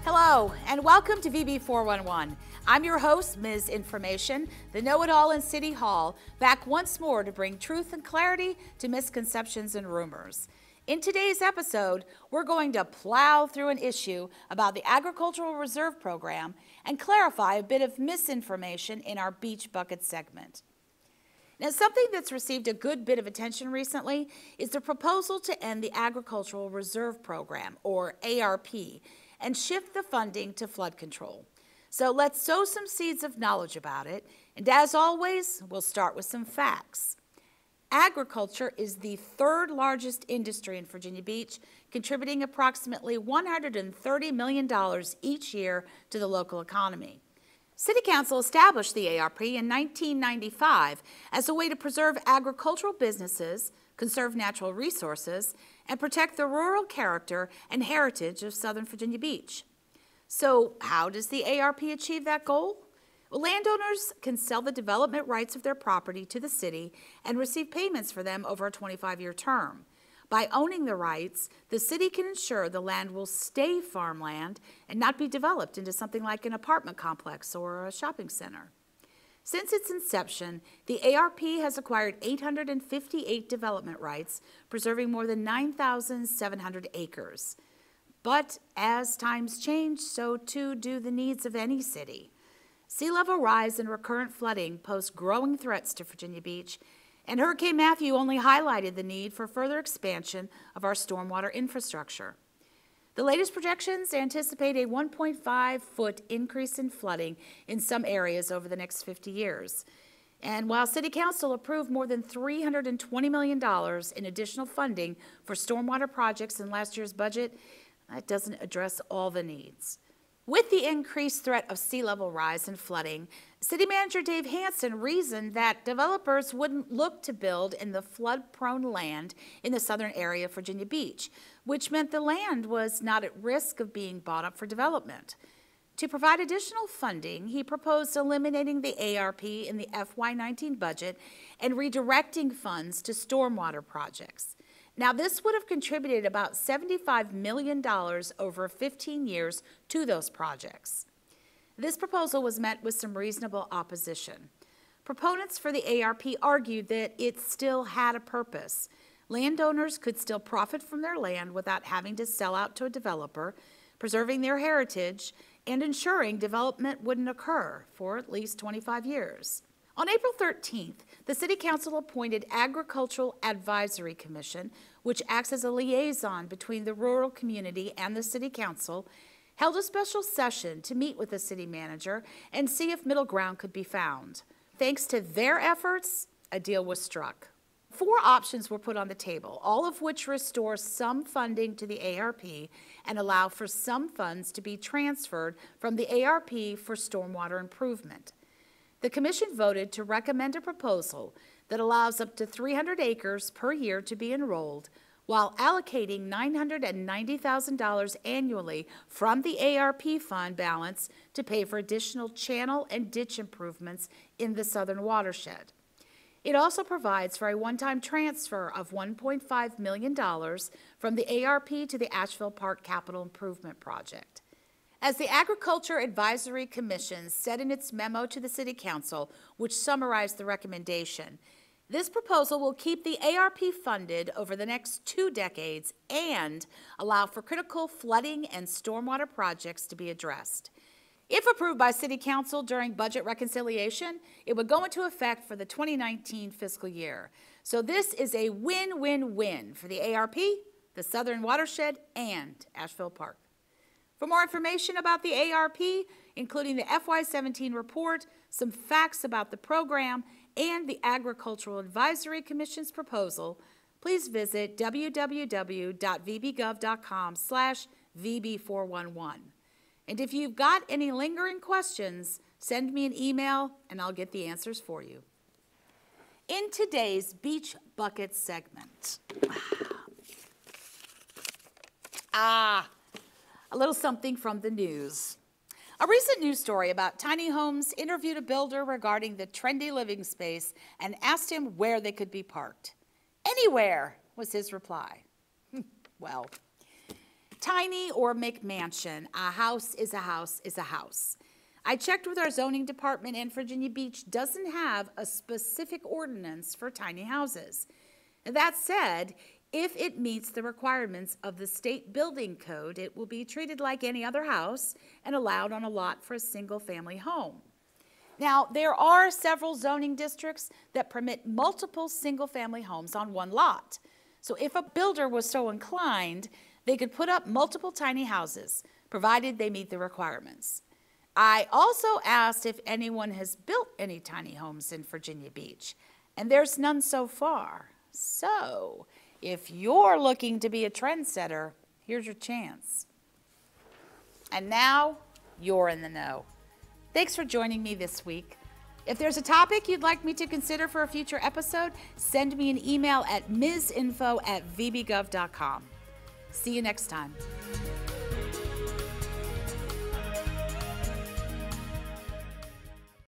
Hello, and welcome to VB 411. I'm your host, Miz Information, the know-it-all in City Hall, back once more to bring truth and clarity to misconceptions and rumors. In today's episode, we're going to plow through an issue about the Agricultural Reserve Program and clarify a bit of misinformation in our Beach Bucket segment. Now, something that's received a good bit of attention recently is the proposal to end the Agricultural Reserve Program, or ARP, and shift the funding to flood control. So let's sow some seeds of knowledge about it, and as always, we'll start with some facts. Agriculture is the third largest industry in Virginia Beach, contributing approximately $130 million each year to the local economy. City Council established the ARP in 1995 as a way to preserve agricultural businesses, conserve natural resources, and protect the rural character and heritage of Southern Virginia Beach. So how does the ARP achieve that goal? Well, landowners can sell the development rights of their property to the city and receive payments for them over a 25-year term. By owning the rights, the city can ensure the land will stay farmland and not be developed into something like an apartment complex or a shopping center. Since its inception, the ARP has acquired 858 development rights, preserving more than 9,700 acres. But as times change, so too do the needs of any city. Sea level rise and recurrent flooding pose growing threats to Virginia Beach, and Hurricane Matthew only highlighted the need for further expansion of our stormwater infrastructure. The latest projections anticipate a 1.5-foot increase in flooding in some areas over the next 50 years. And while City Council approved more than $320 million in additional funding for stormwater projects in last year's budget, that doesn't address all the needs. With the increased threat of sea level rise and flooding, City Manager Dave Hansen reasoned that developers wouldn't look to build in the flood-prone land in the southern area of Virginia Beach, which meant the land was not at risk of being bought up for development. To provide additional funding, he proposed eliminating the ARP in the FY19 budget and redirecting funds to stormwater projects. Now, this would have contributed about $75 million over 15 years to those projects. This proposal was met with some reasonable opposition. Proponents for the ARP argued that it still had a purpose. Landowners could still profit from their land without having to sell out to a developer, preserving their heritage and ensuring development wouldn't occur for at least 25 years. On April 13th, the City Council appointed Agricultural Advisory Commission, which acts as a liaison between the rural community and the City Council, held a special session to meet with the city manager and see if middle ground could be found. Thanks to their efforts, a deal was struck. 4 options were put on the table, all of which restore some funding to the ARP and allow for some funds to be transferred from the ARP for stormwater improvement. The Commission voted to recommend a proposal that allows up to 300 acres per year to be enrolled while allocating $990,000 annually from the ARP fund balance to pay for additional channel and ditch improvements in the southern watershed. It also provides for a one-time transfer of $1.5 million from the ARP to the Asheville Park Capital Improvement Project. As the Agriculture Advisory Commission said in its memo to the City Council, which summarized the recommendation, this proposal will keep the ARP funded over the next 2 decades and allow for critical flooding and stormwater projects to be addressed. If approved by City Council during budget reconciliation, it would go into effect for the 2019 fiscal year. So this is a win-win-win for the ARP, the Southern Watershed, and Asheville Park. For more information about the ARP, including the FY17 report, some facts about the program, and the Agricultural Advisory Commission's proposal, please visit www.vbgov.com/VB411. And if you've got any lingering questions, send me an email and I'll get the answers for you. In today's Beach Bucket segment, a little something from the news. A recent news story about tiny homes interviewed a builder regarding the trendy living space and asked him where they could be parked. Anywhere, was his reply. Well, Tiny or McMansion, a house is a house is a house. I checked with our zoning department, and Virginia Beach doesn't have a specific ordinance for tiny houses. That said, if it meets the requirements of the state building code, it will be treated like any other house and allowed on a lot for a single-family home. Now, there are several zoning districts that permit multiple single-family homes on one lot. So if a builder was so inclined, they could put up multiple tiny houses, provided they meet the requirements. I also asked if anyone has built any tiny homes in Virginia Beach, and there's none so far. So, if you're looking to be a trendsetter, here's your chance. And now, you're in the know. Thanks for joining me this week. If there's a topic you'd like me to consider for a future episode, send me an email at mizinfo@vbgov.com. See you next time.